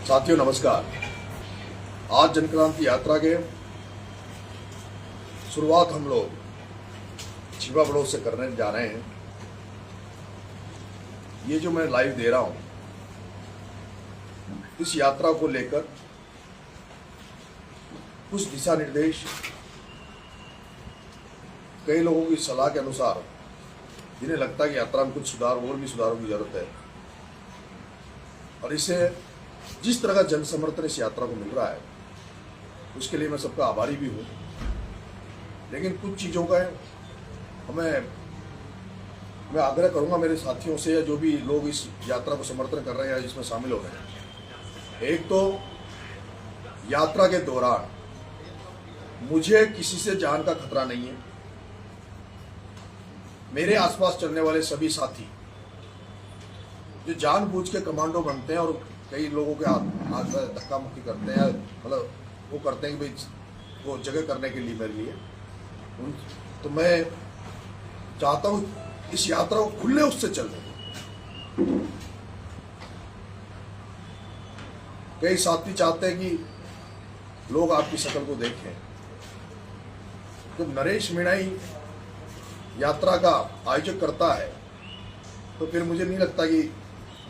साथियों नमस्कार। आज जनक्रांति यात्रा के शुरुआत हम लोग छिपा बड़ौद से करने जा रहे हैं। ये जो मैं लाइव दे रहा हूं, इस यात्रा को लेकर कुछ दिशा निर्देश कई लोगों की सलाह के अनुसार, जिन्हें लगता है कि यात्रा में कुछ सुधार और भी सुधारों की जरूरत है, और इसे जिस तरह का जन समर्थन इस यात्रा को मिल रहा है उसके लिए मैं सबका आभारी भी हूँ। लेकिन कुछ चीज़ों का मैं आग्रह करूँगा मेरे साथियों से, या जो भी लोग इस यात्रा को समर्थन कर रहे हैं या इसमें शामिल हो रहे हैं। एक तो यात्रा के दौरान मुझे किसी से जान का खतरा नहीं है। मेरे आसपास चलने वाले सभी साथी जो जानबूझ के कमांडो बनते हैं और कई लोगों के हाथ धक्का मुक्की करते हैं, मतलब वो करते हैं कि भाई वो जगह करने के लिए मेरे लिए, तो मैं चाहता हूँ इस यात्रा को खुले उससे चलने दो। कई साथी चाहते हैं कि लोग आपकी शक्ल को देखें। जब नरेश मीणाई यात्रा का आयोजक करता है तो फिर मुझे नहीं लगता कि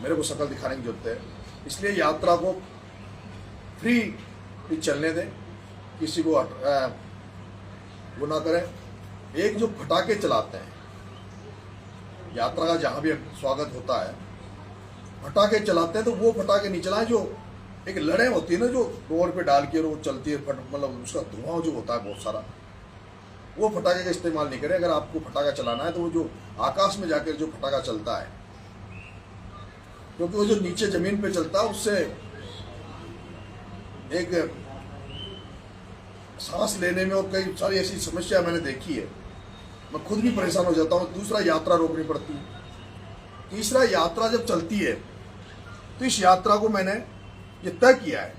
मेरे को शक्ल दिखाने की जरूरत है। इसलिए यात्रा को फ्री चलने दें, किसी को वो ना करें। एक जो फटाके चलाते हैं, यात्रा का जहाँ भी स्वागत होता है फटाके चलाते हैं, तो वो फटाके नहीं चलाएं जो एक लड़े होती है ना, जो रोड पे डाल के वो चलती है, मतलब उसका धुआं जो होता है बहुत सारा, वो फटाके का इस्तेमाल नहीं करें। अगर आपको फटाका चलाना है तो वो जो आकाश में जाकर जो फटाका चलता है, क्योंकि वो जो नीचे जमीन पे चलता है उससे एक सांस लेने में और कई सारी ऐसी समस्या मैंने देखी है, मैं खुद भी परेशान हो जाता हूँ। दूसरा, यात्रा रोकनी पड़ती है। तीसरा, यात्रा जब चलती है तो इस यात्रा को मैंने ये तय किया है,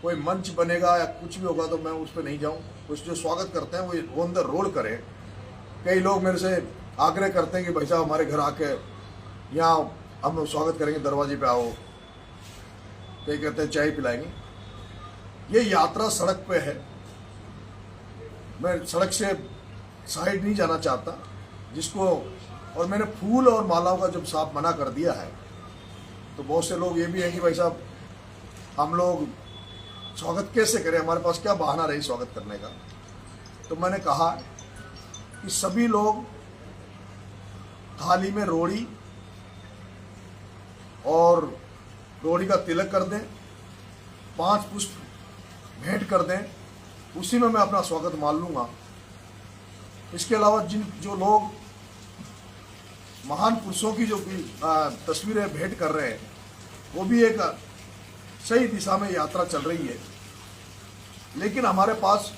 कोई मंच बनेगा या कुछ भी होगा तो मैं उस पर नहीं जाऊँ। उस जो स्वागत करते हैं वो ऑन द रोड करें। कई लोग मेरे से आग्रह करते हैं कि भाई साहब हमारे घर आके यहाँ हम स्वागत करेंगे, दरवाजे पे आओ। कई कहते हैं चाय पिलाएंगे। ये यात्रा सड़क पे है, मैं सड़क से साइड नहीं जाना चाहता जिसको, और मैंने फूल और मालाओं का जब साफ मना कर दिया है तो बहुत से लोग ये भी हैं कि भाई साहब हम लोग स्वागत कैसे करें, हमारे पास क्या बहाना रही स्वागत करने का। तो मैंने कहा कि सभी लोग थाली में रोड़ी और रोड़ी का तिलक कर दें, 5 पुष्प भेंट कर दें, उसी में मैं अपना स्वागत मान लूँगा। इसके अलावा जो लोग महान पुरुषों की जो तस्वीरें भेंट कर रहे हैं, वो भी एक सही दिशा में यात्रा चल रही है। लेकिन हमारे पास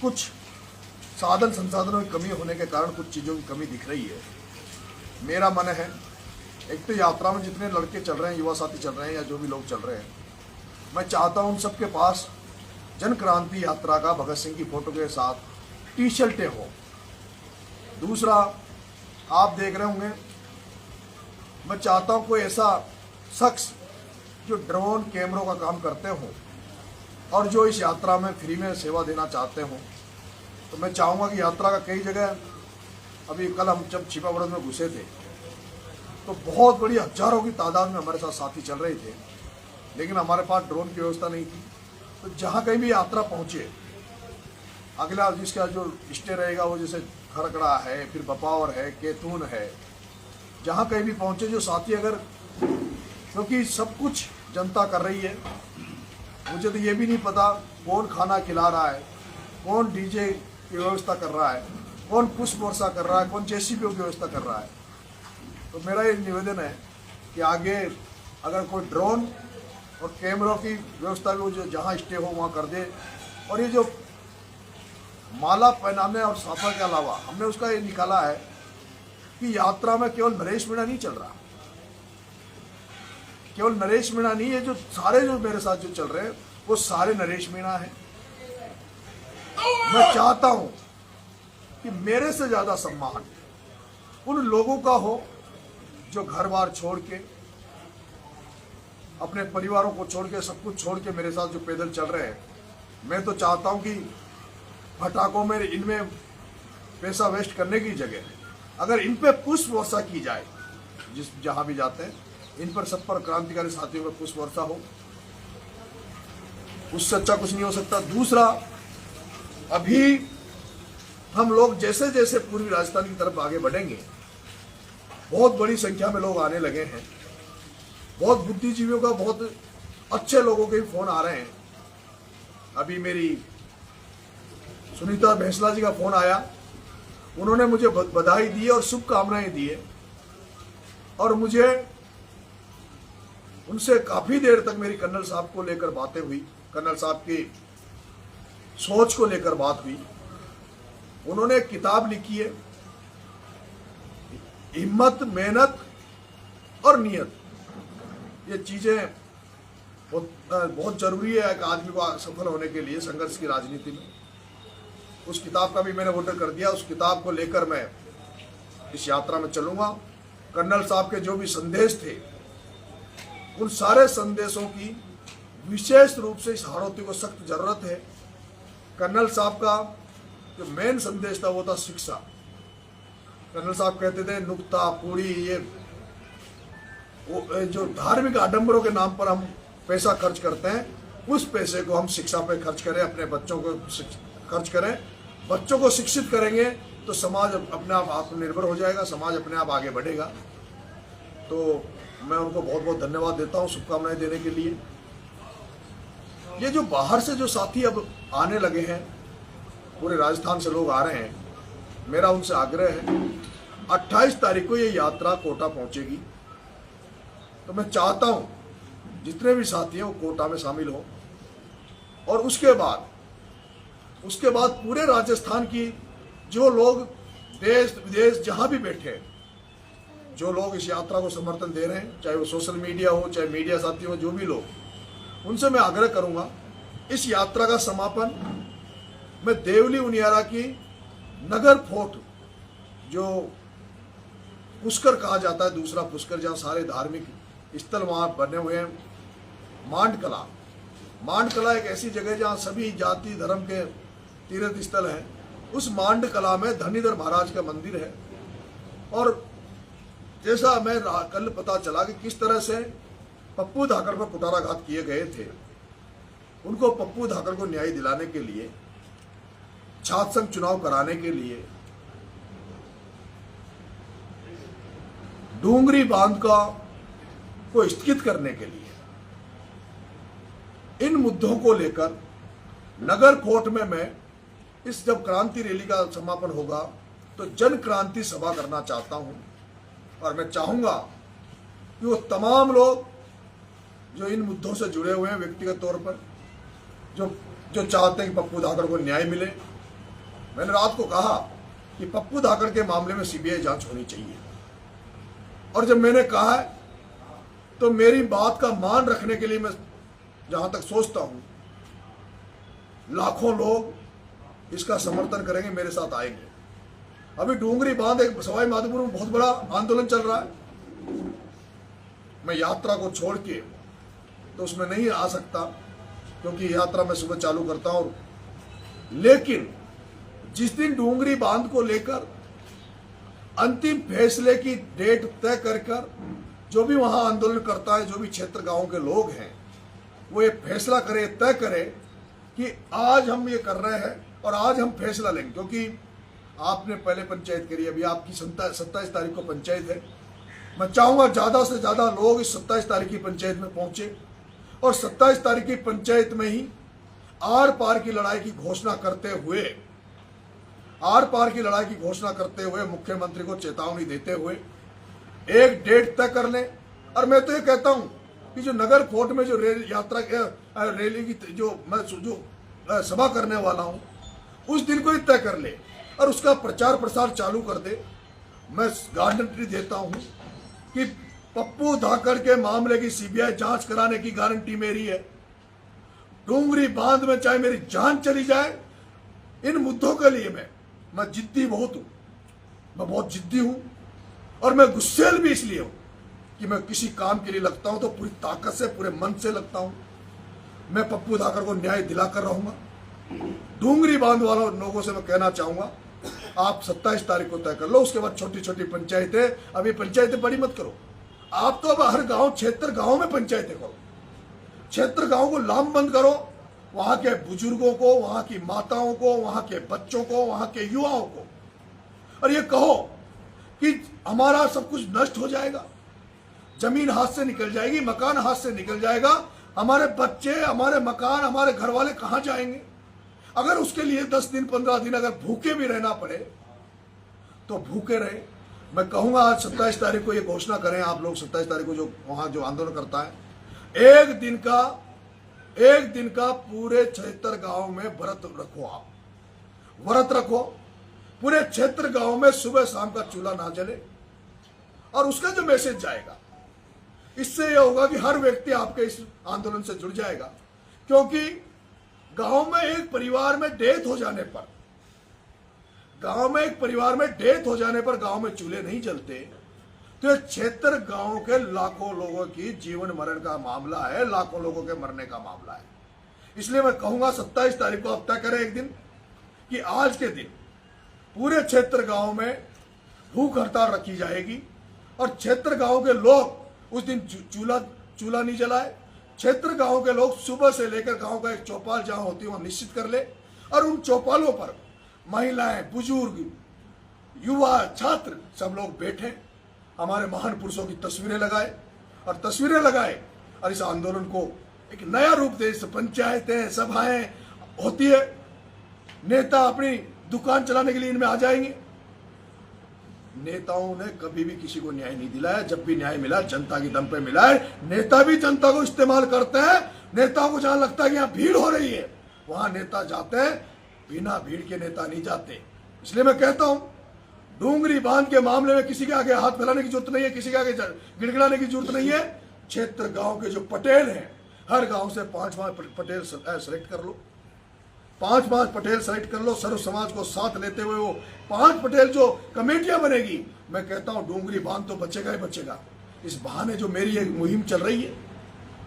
कुछ साधन संसाधनों की कमी होने के कारण कुछ चीज़ों की कमी दिख रही है। मेरा मन है, एक तो यात्रा में जितने लड़के चल रहे हैं, युवा साथी चल रहे हैं या जो भी लोग चल रहे हैं, मैं चाहता हूं उन सबके पास जन क्रांति यात्रा का भगत सिंह की फोटो के साथ टी-शर्टें हो। दूसरा, आप देख रहे होंगे, मैं चाहता हूं कोई ऐसा शख्स जो ड्रोन कैमरों का काम करते हो और जो इस यात्रा में फ्री में सेवा देना चाहते हो, तो मैं चाहूँगा कि यात्रा का कई जगह, अभी कल हम जब छिपा बड़ौद में घुसे थे तो बहुत बड़ी हजारों की तादाद में हमारे साथ साथी चल रहे थे, लेकिन हमारे पास ड्रोन की व्यवस्था नहीं थी। तो जहाँ कहीं भी यात्रा पहुँचे, अगला जिसका जो स्टे रहेगा वो जैसे खरकड़ा है, फिर बपावर है, कैथून है, जहाँ कहीं भी पहुँचे जो साथी, अगर, क्योंकि सब कुछ जनता कर रही है, मुझे तो ये भी नहीं पता कौन खाना खिला रहा है, कौन डीजे की व्यवस्था कर रहा है, कौन पुष्प वर्षा कर रहा है, कौन जेसीबी की व्यवस्था कर रहा है। तो मेरा ये निवेदन है कि आगे अगर कोई ड्रोन और कैमरों की व्यवस्था भी जो जहाँ स्टे हो वहाँ कर दे। और ये जो माला पहनाने और साफा के अलावा हमने उसका ये निकाला है कि यात्रा में केवल नरेश मीणा नहीं चल रहा, केवल नरेश मीणा नहीं है, जो सारे जो मेरे साथ जो चल रहे हैं वो सारे नरेश मीणा है। मैं चाहता हूं कि मेरे से ज्यादा सम्मान उन लोगों का हो जो घर बार छोड़ के अपने परिवारों को छोड़ के, सब कुछ छोड़ के मेरे साथ जो पैदल चल रहे हैं, मैं तो चाहता हूं कि पटाखों में इनमें पैसा वेस्ट करने की जगह अगर इन पे पुष्प वर्षा की जाए, जहां भी जाते हैं इन पर, सब पर, क्रांतिकारी साथियों पर पुष्प वर्षा हो, उससे अच्छा कुछ नहीं हो सकता। दूसरा, अभी हम लोग जैसे जैसे पूर्वी राजस्थान की तरफ आगे बढ़ेंगे, बहुत बड़ी संख्या में लोग आने लगे हैं, बहुत बुद्धिजीवियों का, बहुत अच्छे लोगों के फोन आ रहे हैं। अभी मेरी सुनीता भैंसला जी का फोन आया, उन्होंने मुझे बधाई दी और शुभकामनाएं दी है, और मुझे उनसे काफी देर तक मेरी कर्नल साहब को लेकर बातें हुई, कर्नल साहब की सोच को लेकर बात हुई। उन्होंने एक किताब लिखी है, हिम्मत, मेहनत और नियत, ये चीजें बहुत जरूरी है एक आदमी को सफल होने के लिए संघर्ष की राजनीति में। उस किताब का भी मैंने ऑर्डर कर दिया। उस किताब को लेकर मैं इस यात्रा में चलूंगा। कर्नल साहब के जो भी संदेश थे, उन सारे संदेशों की विशेष रूप से इस हाड़ौती को सख्त जरूरत है। कर्नल साहब का जो मेन संदेश था वो था शिक्षा। कर्नल साहब कहते थे नुक्ता, पूड़ी, ये जो धार्मिक आडंबरों के नाम पर हम पैसा खर्च करते हैं, उस पैसे को हम शिक्षा पे खर्च करें, अपने बच्चों को खर्च करें। बच्चों को शिक्षित करेंगे तो समाज अपने आप आत्मनिर्भर हो जाएगा, समाज अपने आप आगे बढ़ेगा। तो मैं उनको बहुत बहुत धन्यवाद देता हूँ शुभकामनाएं देने के लिए। ये जो बाहर से जो साथी अब आने लगे हैं, पूरे राजस्थान से लोग आ रहे हैं, मेरा उनसे आग्रह है 28 तारीख को ये यात्रा कोटा पहुंचेगी। तो मैं चाहता हूं जितने भी साथी हैं वो कोटा में शामिल हो, और उसके बाद पूरे राजस्थान की जो लोग देश विदेश जहां भी बैठे हैं, जो लोग इस यात्रा को समर्थन दे रहे हैं, चाहे वो सोशल मीडिया हो, चाहे मीडिया साथी हो, जो भी लोग, उनसे मैं आग्रह करूंगा इस यात्रा का समापन मैं देवली उनियारा की नगर फोर्ट, जो पुष्कर कहा जाता है, दूसरा पुष्कर जहाँ सारे धार्मिक स्थल वहाँ बने हुए हैं, मांडकला एक ऐसी जगह जहाँ सभी जाति धर्म के तीर्थ स्थल हैं। उस मांडकला में धनीधर महाराज का मंदिर है, और जैसा मैं कल पता चला कि किस तरह से पप्पू धाकड़ पर कुटाराघात किए गए थे, उनको पप्पू धाकड़ को न्याय दिलाने के लिए, छात्र संघ चुनाव कराने के लिए, डूंगरी बांध को स्थगित करने के लिए, इन मुद्दों को लेकर नगर कोर्ट में मैं इस जब क्रांति रैली का समापन होगा तो जन क्रांति सभा करना चाहता हूं। और मैं चाहूंगा कि वो तमाम लोग जो इन मुद्दों से जुड़े हुए हैं व्यक्तिगत तौर पर, जो चाहते हैं कि पप्पू धाकड़ को न्याय मिले। मैंने रात को कहा कि पप्पू धाकड़ के मामले में सीबीआई जांच होनी चाहिए, और जब मैंने कहा है तो मेरी बात का मान रखने के लिए मैं जहां तक सोचता हूं लाखों लोग इसका समर्थन करेंगे, मेरे साथ आएंगे। अभी डूंगरी बांध एक सवाई माधोपुर में बहुत बड़ा आंदोलन चल रहा है, मैं यात्रा को छोड़ के तो उसमें नहीं आ सकता, क्योंकि यात्रा मैं सुबह चालू करता हूं। लेकिन जिस दिन डूंगरी बांध को लेकर अंतिम फैसले की डेट तय कर जो भी वहां आंदोलन करता है, जो भी क्षेत्र गांव के लोग हैं, वो ये फैसला करे, तय करे कि आज हम ये कर रहे हैं और आज हम फैसला लेंगे। क्योंकि आपने पहले पंचायत करी, अभी आपकी 27 तारीख को पंचायत है। मैं चाहूंगा ज्यादा से ज्यादा लोग इस 27 तारीख की पंचायत में पहुंचे, और 27 तारीख की पंचायत में ही आर पार की लड़ाई की घोषणा करते हुए मुख्यमंत्री को चेतावनी देते हुए एक डेट तय कर लें। और मैं तो ये कहता हूं कि जो नगर फोर्ट में जो रैली की जो सभा करने वाला हूं, उस दिन को ही तय कर ले और उसका प्रचार प्रसार चालू कर दे। मैं गारंटी देता हूं कि पप्पू धाकड़ के मामले की सीबीआई जांच कराने की गारंटी मेरी है। डूंगरी बांध में चाहे मेरी जान चली जाए, इन मुद्दों के लिए मैं जिद्दी बहुत हूं, मैं बहुत जिद्दी हूं, और मैं गुस्सेल भी इसलिए हूं कि मैं किसी काम के लिए लगता हूं तो पूरी ताकत से, पूरे मन से लगता हूं। मैं पप्पू धाकड़ को न्याय दिलाकर रहूंगा। डूंगरी बांध वालों लोगों से मैं कहना चाहूंगा, आप 27 तारीख को तय कर लो, उसके बाद छोटी छोटी पंचायतें, अभी पंचायतें बड़ी मत करो। आप तो अब हर गांव, क्षेत्र गांव में पंचायतें करो, क्षेत्र गांव को लामबंद करो, वहां के बुजुर्गों को, वहां की माताओं को, वहां के बच्चों को, वहां के युवाओं को, और ये कहो कि हमारा सब कुछ नष्ट हो जाएगा, जमीन हाथ से निकल जाएगी, मकान हाथ से निकल जाएगा, हमारे बच्चे, हमारे मकान, हमारे घर वाले कहां जाएंगे? अगर उसके लिए 10 दिन 15 दिन अगर भूखे भी रहना पड़े तो भूखे रहे। मैं कहूंगा आज 27 तारीख को ये घोषणा करें आप लोग, 27 तारीख को जो वहां जो आंदोलन करता है, एक दिन का पूरे 76 गांव में व्रत रखो। आप व्रत रखो, पूरे क्षेत्र गांव में सुबह शाम का चूल्हा ना जले, और उसका जो मैसेज जाएगा, इससे यह होगा कि हर व्यक्ति आपके इस आंदोलन से जुड़ जाएगा। क्योंकि गांव में एक परिवार में डेथ हो जाने पर, गांव में चूल्हे नहीं जलते, तो ये क्षेत्र गांव के लाखों लोगों की जीवन मरण का मामला है, लाखों लोगों के मरने का मामला है। इसलिए मैं कहूंगा 27 तारीख को आप तय करें एक दिन कि आज के दिन पूरे क्षेत्र गांव में भूख हड़ताल रखी जाएगी, और क्षेत्र गांव के लोग उस दिन चूल्हा नहीं जलाए। क्षेत्र गांव के लोग सुबह से लेकर गांव का एक चौपाल जहां होती है वहां निश्चित कर ले, और उन चौपालों पर महिलाएं, बुजुर्ग, युवा, छात्र सब लोग बैठे, हमारे महान पुरुषों की तस्वीरें लगाए, और इस आंदोलन को एक नया रूप दे। पंचायतें, सभाएं होती है, नेता अपनी दुकान चलाने के लिए इनमें आ जाएंगे। नेताओं ने कभी भी किसी को न्याय नहीं दिलाया, जब भी न्याय मिला जनता की दम पे मिला है। नेता भी जनता को इस्तेमाल करते हैं। नेताओं को जहां लगता है कि यहाँ भीड़ हो रही है, वहां नेता जाते हैं, बिना भीड़ के नेता नहीं जाते। इसलिए मैं कहता हूं, डूंगरी बांध के मामले में किसी के आगे हाथ फैलाने की जरूरत नहीं है, किसी के आगे गिड़गिड़ाने की जरूरत नहीं है। क्षेत्र गांव के जो पटेल हैं, हर गांव से 5-5 पटेल सेलेक्ट कर लो, 5-5 पटेल सेलेक्ट कर लो, सर्व समाज को साथ लेते हुए वो 5 पटेल जो कमेटियां बनेगी, मैं कहता हूं डूंगरी बांध तो बचेगा ही बचेगा। इस बहाने जो मेरी एक मुहिम चल रही है,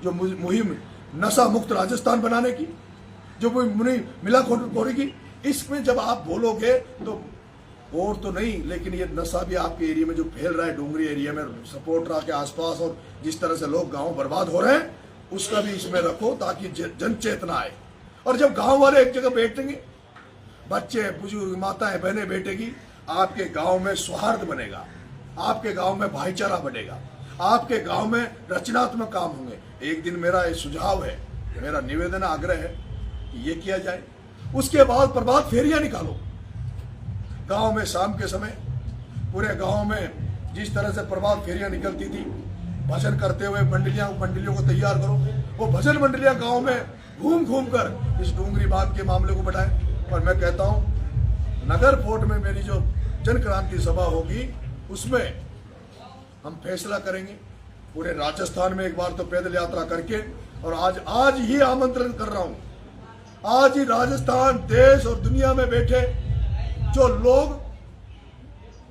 जो मुहिम नशा मुक्त राजस्थान बनाने की, जो मुहिम मिलाखोरी की, इसमें जब आप बोलोगे तो और तो नहीं, लेकिन ये नशा भी आपके एरिया में जो फैल रहा है, डूंगरी एरिया में, सपोर्टरा के आसपास, और जिस तरह से लोग गांव बर्बाद हो रहे हैं, उसका भी इसमें रखो ताकि जन चेतना आए। और जब गांव वाले एक जगह बैठेंगे, बच्चे, बुजुर्ग, माताएं, बहनें बैठेगी, आपके गांव में सौहार्द बनेगा, आपके गांव में भाईचारा बढ़ेगा, आपके गांव में रचनात्मक काम होंगे। एक दिन मेरा ये सुझाव है, मेरा निवेदन, आग्रह है कि ये किया जाए। उसके बाद प्रभात फेरियां निकालो गांव में, शाम के समय पूरे गांव में जिस तरह से प्रभात फेरियां निकलती थी, भजन करते हुए मंडलियों को तैयार करो। वो भजन मंडलियां गांव में घूम घूम कर इस डूंगरी बांध के मामले को बढ़ाएं। और मैं कहता हूं, नगर फोर्ट में मेरी जो जन क्रांति सभा होगी, उसमें हम फैसला करेंगे पूरे राजस्थान में एक बार तो पैदल यात्रा करके। और आज ही आमंत्रण कर रहा हूं, आज ही राजस्थान, देश और दुनिया में बैठे जो लोग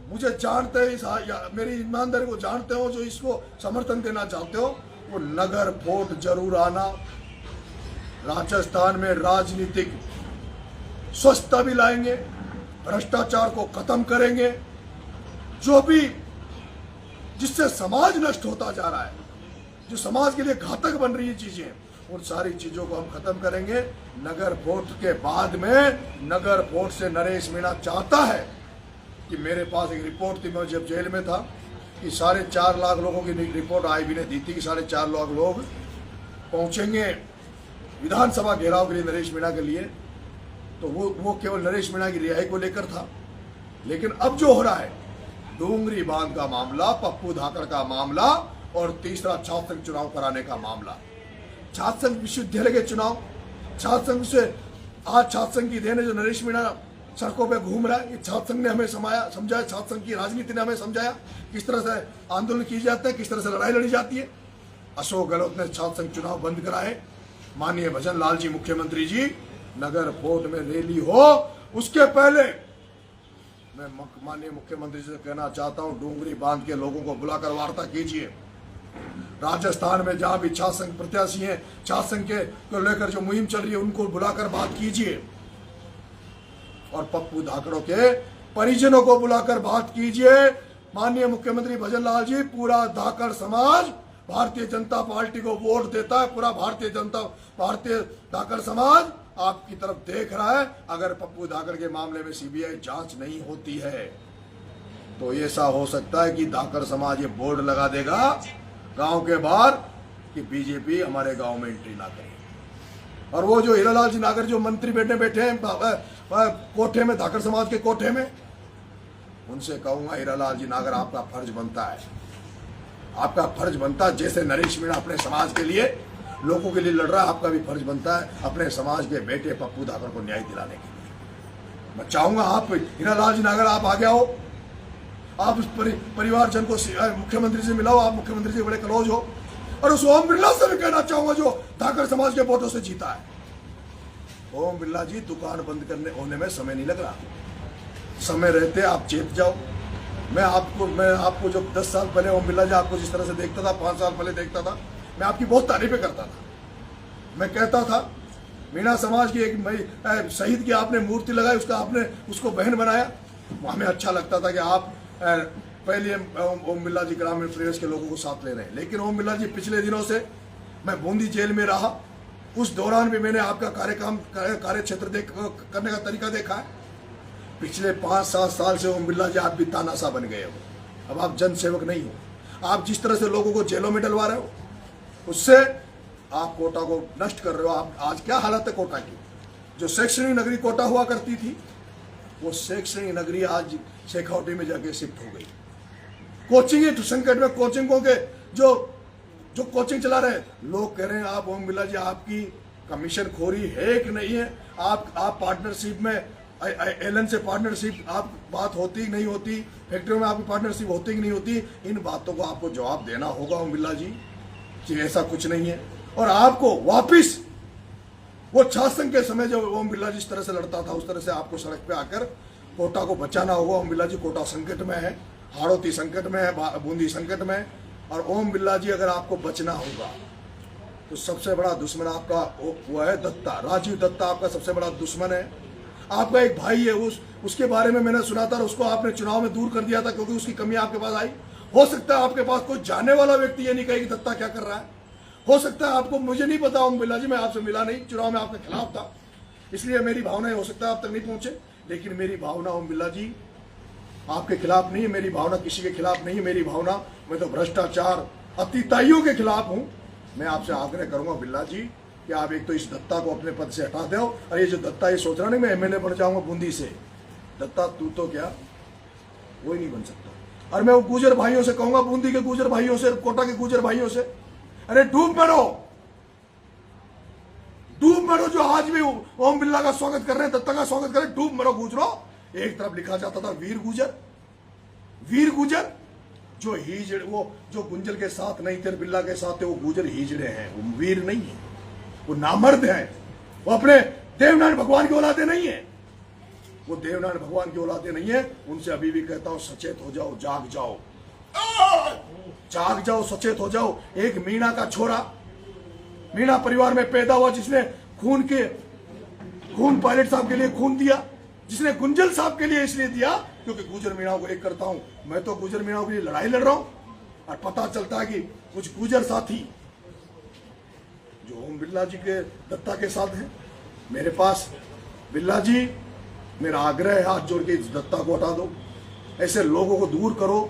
मुझे जानते हैं, मेरी ईमानदारी को जानते हो, जो इसको समर्थन देना चाहते हो, वो नगर फोर्ट जरूर आना। राजस्थान में राजनीतिक स्वच्छता भी लाएंगे, भ्रष्टाचार को खत्म करेंगे, जो भी जिससे समाज नष्ट होता जा रहा है, जो समाज के लिए घातक बन रही है चीजें, उन सारी चीजों को हम खत्म करेंगे। नगर फोर्ट के बाद में, नगर फोर्ट से नरेश मीणा चाहता है कि मेरे पास एक रिपोर्ट थी, मैं जब जेल में था, कि 4.5 लाख लोगों की रिपोर्ट आई भी ने दी थी कि 4.5 लाख लोग पहुंचेंगे विधानसभा घेराव के लिए नरेश मीणा के लिए। तो वो केवल नरेश मीणा की रिहाई को लेकर था। लेकिन अब जो हो रहा है, डूंगरी बांध का मामला, पप्पू धाकड़ का मामला, और तीसरा छात्र संघ चुनाव कराने का मामला, छात्र संघ विश्वविद्यालय के चुनाव, छात्र संघ से आज छात्र संघ की देन है जो नरेश मीणा सड़कों पे घूम रहा है। ये छात्र संघ ने हमें समझाया, छात्र संघ की राजनीति ने हमें समझाया किस तरह से आंदोलन किए जाते हैं, किस तरह से लड़ाई लड़ी जाती है। अशोक गहलोत ने छात्र संघ चुनाव बंद कराए। माननीय भजन लाल जी मुख्यमंत्री जी, नगर फोर्ट में रैली हो उसके पहले मैं माननीय मुख्यमंत्री से कहना चाहता हूं, डूंगरी बांध के लोगों को बुलाकर वार्ता कीजिए। राजस्थान में जहां भी छात्र संघ प्रत्याशी हैं, छात्र संघ के को लेकर जो मुहिम चल रही है, उनको बुलाकर बात कीजिए और पप्पू धाकड़ों के परिजनों को बुलाकर बात कीजिए। माननीय मुख्यमंत्री भजन लाल जी, पूरा धाकड़ समाज भारतीय जनता पार्टी को वोट देता है। पूरा भारतीय धाकड़ समाज आपकी तरफ देख रहा है। अगर पप्पू धाकड़ के मामले में सीबीआई जांच नहीं होती है तो ऐसा हो सकता है कि धाकड़ समाज ये बोर्ड लगा देगा गांव के बाहर कि बीजेपी हमारे गांव में एंट्री ना करे। और वो जो हीरालाल जी नागर जो मंत्री बैठे हैं कोठे में, धाकड़ समाज के कोठे में, उनसे कहूंगा हीरालाल जी नागर, आपका फर्ज बनता है, आपका फर्ज बनता है। जैसे नरेश मीणा अपने समाज के लिए, लोगों के लिए लड़ रहा है, आपका भी फर्ज बनता है अपने समाज के बेटे पप्पू धाकड़ को न्याय दिलाने के लिए। मैं चाहूंगा आप हीरालाल जी नागर आप आगे आओ, आप उस परिवारजन को मुख्यमंत्री से मिलाओ, आप मुख्यमंत्री से बड़े क्लोज हो। और उस ओम बिरला से भी कहना चाहूंगा जो धाकड़ समाज के वोटों से जीता है, ओम बिरला जी, दुकान बंद करने होने में समय नहीं लग रहा, समय रहते आप चेत जाओ। मैं आपको जो 10 साल पहले ओम बिरला जी आपको जिस तरह से देखता था, 5 साल पहले देखता था, मैं आपकी बहुत तारीफें करता था। मैं कहता था मीणा समाज की एक शहीद की आपने मूर्ति लगाई, उसको बहन बनाया, हमें अच्छा लगता था कि आप पहले ओम बिरला जी ग्रामीण प्रेस के लोगों को साथ ले रहे हैं। लेकिन ओम बिरला जी, पिछले दिनों से मैं बूंदी जेल में रहा, उस दौरान भी मैंने आपका कार्य क्षेत्र करने का तरीका देखा है। पिछले 5-7 साल से ओम बिरला जी आप भी तानाशाह बन गए हो, अब आप जन सेवक नहीं हो। आप जिस तरह से लोगों को जेलों में डलवा रहे हो, उससे आप कोटा को नष्ट कर रहे हो। आप आज क्या हालत है कोटा की, जो शैक्षणिक नगरी कोटा हुआ करती थी, वो शैक्षणिक नगरी आज शेखावटी में जाके शिफ्ट हो गई। कोचिंग संकट में कोचिंगों के जो कोचिंग चला रहे लोग कह रहे हैं, आप ओम बिरला जी आपकी कमीशन खोरी है कि नहीं है, आप पार्टनरशिप में एलन से पार्टनरशिप आप बात होती नहीं होती, फैक्ट्रियों में आपकी पार्टनरशिप होती कि नहीं होती, इन बातों को आपको जवाब देना होगा ओम बिरला जी कि ऐसा कुछ नहीं है। और आपको वापिस वो छात्र संघ के समय जो ओम बिरला जी इस तरह से लड़ता था, उस तरह से आपको सड़क पे आकर कोटा को बचाना होगा। ओम बिरला जी कोटा संकट में है, हाड़ौती संकट में है, बूंदी संकट में, और ओम बिरला जी अगर आपको बचना होगा तो सबसे बड़ा दुश्मन आपका वो है दत्ता, राजीव दत्ता आपका सबसे बड़ा दुश्मन है। आपका एक भाई है, उसके बारे में मैंने सुना था, उसको आपने चुनाव में दूर कर दिया था क्योंकि उसकी कमी आपके पास आई। हो सकता है आपके पास कोई जाने वाला व्यक्ति ये नहीं कहे कि दत्ता क्या कर रहा है, हो सकता है आपको, मुझे नहीं पता ओम बिरला जी, मैं आपसे मिला नहीं, चुनाव में आपके खिलाफ था, इसलिए मेरी भावनाएं हो सकता है आप तक नहीं पहुंचे। लेकिन मेरी भावना ओम बिरला जी आपके खिलाफ नहीं है, मेरी भावना किसी के खिलाफ नहीं है, मेरी भावना, मैं तो भ्रष्टाचार अतिताइयों के खिलाफ हूं। मैं आपसे आग्रह करूंगा बिरला जी कि आप एक तो इस दत्ता को अपने पद से हटा दो, और ये जो दत्ता ये सोच रहा नहीं मैं एमएलए बन जाऊंगा बूंदी से, दत्ता तू तो क्या वो ही नहीं बन सकता। और मैं वो गुजर भाइयों से कहूंगा, बूंदी के गुजर भाइयों से, कोटा के गुजर भाइयों से, अरे डूब मरो जो आज भी ओम बिरला का स्वागत कर रहे हैं, दत्ता का स्वागत कर रहे हैं, डूब मरो गुजरो। एक तरफ लिखा जाता था वीर गुजर जो हीजड़े, वो जो गुंजल के साथ नहीं थे, बिरला के साथ थे, वो गुजर हीजड़े हैं, वो वीर नहीं है, वो नामर्द हैं, वो अपने देवनारायण भगवान की औलादे नहीं है, वो देवनारायण भगवान की औलादे नहीं है। उनसे अभी भी कहता हूं सचेत हो जाओ, जाग जाओ, सचेत हो जाओ। एक मीणा का छोरा, मीणा परिवार में पैदा हुआ, जिसने खून पायलट साहब के लिए खून दिया, जिसने गुंजल साहब के लिए इसलिए दिया क्योंकि गुजर मीणाओं को एक करता हूं, मैं तो गुजर मीणाओं के लिए लड़ाई लड़ रहा हूं। और पता चलता है कि कुछ गुजर साथी जो ओम बिरला जी के दत्ता के साथ हैं, मेरे पास बिरला जी मेरा आग्रह है, हाथ जोड़ के इस दत्ता को हटा दो, ऐसे लोगों को दूर करो,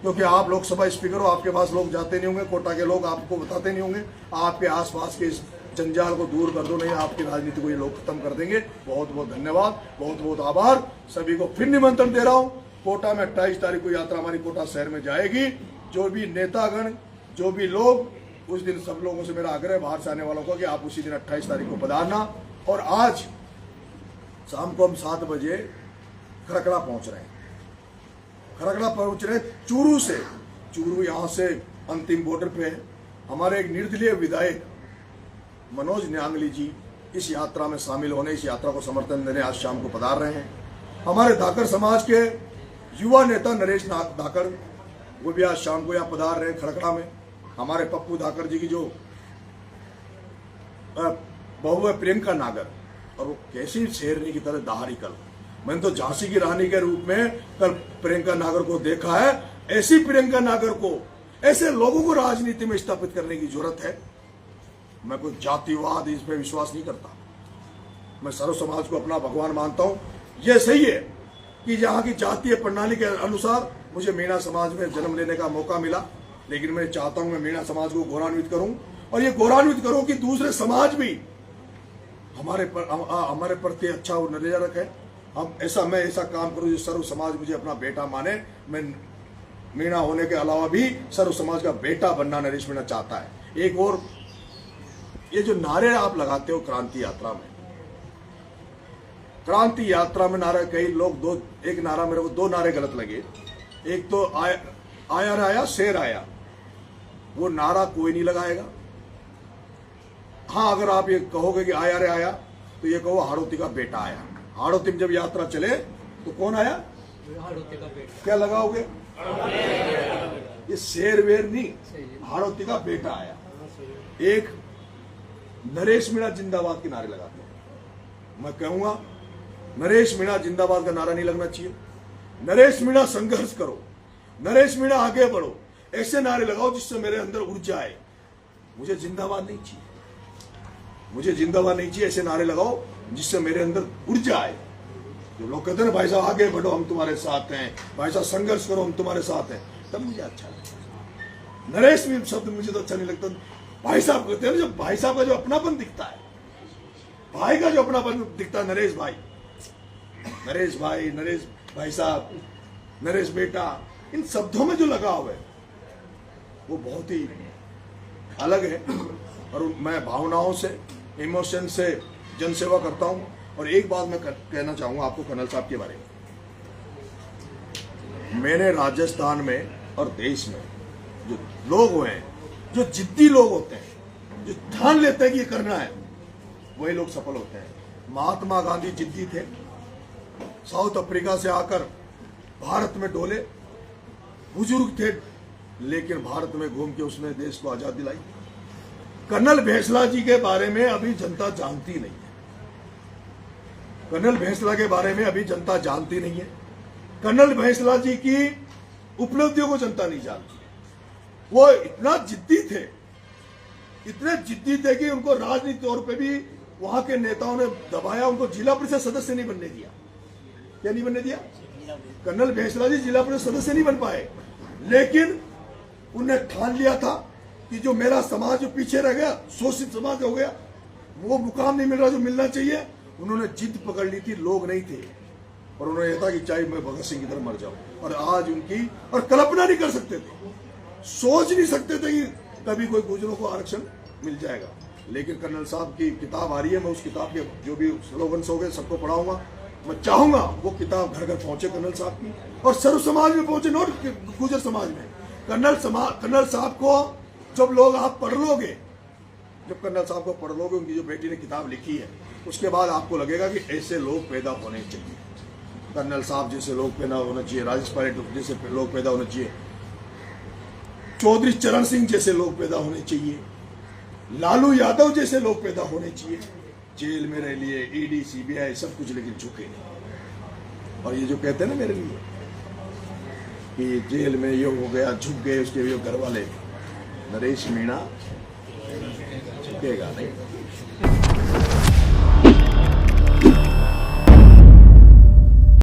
क्योंकि आप लोकसभा स्पीकर हो, आपके पास लोग जाते नहीं होंगे, कोटा के लोग आपको बताते नहीं होंगे, आपके आसपास के इस जंजाल को दूर कर दो, नहीं आपकी राजनीति को ये लोग खत्म कर देंगे। बहुत बहुत धन्यवाद, बहुत बहुत आभार, सभी को फिर निमंत्रण दे रहा हूं। कोटा में 28 तारीख को यात्रा हमारी कोटा शहर में जाएगी। जो भी नेतागण, जो भी लोग, उस दिन सब लोगों से मेरा आग्रह बाहर से आने वालों को कि आप उसी दिन 28 तारीख को पधारना। और आज शाम को हम 7 बजे खरकड़ा पहुंच रहे हैं, चूरू से। चूरू यहाँ से अंतिम बॉर्डर पे है। हमारे एक निर्दलीय विधायक मनोज न्यांगली जी इस यात्रा में शामिल होने, इस यात्रा को समर्थन देने आज शाम को पधार रहे हैं। हमारे धाकड़ समाज के युवा नेता नरेश धाकड़, वो भी आज शाम को यहाँ पधार रहे हैं खरकड़ा में। हमारे पप्पू धाकर जी की जो बहू है प्रियंका नागर, और वो कैसी शेरनी की तरह दहाड़ी कल। मैंने तो झांसी की रानी के रूप में कल प्रियंका नागर को देखा है। ऐसी प्रियंका नागर को, ऐसे लोगों को राजनीति में स्थापित करने की जरूरत है। मैं कोई जातिवाद इसमें विश्वास नहीं करता। मैं सर्व समाज को अपना भगवान मानता हूं। यह सही है कि जहां की जातीय प्रणाली के अनुसार मुझे मीणा समाज में जन्म लेने का मौका मिला, लेकिन मैं चाहता हूं मैं मीणा समाज को गौरवान्वित करूं, और ये गौरवान्वित करूं कि दूसरे समाज भी हमारे प्रति अच्छा नजरिया रखे। मैं ऐसा काम करूं जो सर्व समाज मुझे अपना बेटा माने। मैं मीणा होने के अलावा भी सर्व समाज का बेटा बनना नरेश मीणा चाहता है। एक और, ये जो नारे आप लगाते हो क्रांति यात्रा में, क्रांति यात्रा में नारा, कई लोग एक नारा, मेरे को 2 नारे गलत लगे। एक तो आया शेर आया, वो नारा कोई नहीं लगाएगा। हाँ, अगर आप ये कहोगे कि आया रे आया, तो ये कहो हाड़ौती का बेटा आया। हाड़ौती में जब यात्रा चले तो कौन आया? हाड़ौती का बेटा। क्या लगाओगे? ये शेर वेर नहीं, हाड़ौती का बेटा आया। एक नरेश मीणा जिंदाबाद के नारे लगाते हैं। मैं कहूंगा नरेश मीणा जिंदाबाद का नारा नहीं लगना चाहिए। नरेश मीणा संघर्ष करो, नरेश मीणा आगे बढ़ो, ऐसे नारे लगाओ जिससे मेरे अंदर ऊर्जा आए। मुझे जिंदाबाद नहीं चाहिए, मुझे जिंदाबाद नहीं चाहिए। ऐसे नारे लगाओ जिससे मेरे अंदर ऊर्जा आए। जो लोग कहते हैं ना, भाई साहब आगे बढ़ो हम तुम्हारे साथ हैं, भाई साहब संघर्ष करो हम तुम्हारे साथ हैं, तब मुझे अच्छा लगता है। नरेश मीणा शब्द मुझे तो अच्छा नहीं लगता। भाई साहब कहते हैं ना, जब भाई साहब का जो अपनापन दिखता है, भाई का जो अपनापन दिखता है, नरेश भाई, नरेश भाई, नरेश भाई साहब, नरेश बेटा, इन शब्दों में जो लगाव है वो बहुत ही अलग है। और मैं भावनाओं से, इमोशन से जनसेवा करता हूं। और एक बात मैं कहना चाहूंगा आपको कर्नल साहब के बारे में। मैंने राजस्थान में और देश में जो लोग हुए हैं, जो जिद्दी लोग होते हैं, जो ठान लेते हैं कि ये करना है, वही लोग सफल होते हैं। महात्मा गांधी जिद्दी थे, साउथ अफ्रीका से आकर भारत में डोले, बुजुर्ग थे, लेकिन भारत में घूम के उसने देश को आजादी दिलाई। कर्नल भेंसला जी के बारे में अभी जनता जानती नहीं है। कर्नल भेंसला के बारे में अभी जनता जानती नहीं है। कर्नल भेंसला जी की उपलब्धियों को जनता नहीं जानती। वो इतना जिद्दी थे, इतने जिद्दी थे कि उनको राजनीतिक तौर पे भी वहां के नेताओं ने दबाया, उनको जिला परिषद सदस्य नहीं बनने दिया। क्या नहीं बनने दिया? कर्नल भेंसला जी जिला परिषद सदस्य नहीं बन पाए, लेकिन उन्होंने ठान लिया था कि जो मेरा समाज जो पीछे रह गया, शोषित समाज हो गया, वो मुकाम नहीं मिल रहा जो मिलना चाहिए। उन्होंने जिद पकड़ ली थी, लोग नहीं थे, और उन्होंने यह था कि चाहे मैं भगत सिंह की तरह मर जाऊं। और आज उनकी, और कल्पना नहीं कर सकते थे, सोच नहीं सकते थे कि कभी कोई गुजरों को आरक्षण मिल जाएगा। लेकिन कर्नल साहब की किताब आ रही है, मैं उस किताब के जो भी स्लोगन्स हो गए सबको पढ़ाऊंगा। मैं चाहूंगा वो किताब घर घर पहुंचे कर्नल साहब की, और सर्व समाज में पहुंचे, नॉट गुजर समाज में। कर्नल साहब को जब लोग आप पढ़ लोगे, जब कर्नल साहब को पढ़ लोगे, उनकी जो बेटी ने किताब लिखी है, उसके बाद आपको लगेगा कि ऐसे लोग पैदा होने चाहिए। कर्नल साहब जैसे लोग पैदा होना चाहिए, राजेश पायलट जैसे लोग पैदा होने चाहिए, चौधरी चरण सिंह जैसे लोग पैदा होने चाहिए, लालू यादव जैसे लोग पैदा होने चाहिए। जेल में रह लिए, ईडी सीबीआई सब कुछ, लेकिन झुके नहीं। और ये जो कहते हैं ना मेरे लिए कि जेल में ये हो गया, झुक गए उसके घर वाले, नरेश मीणा झुकेगा नहीं।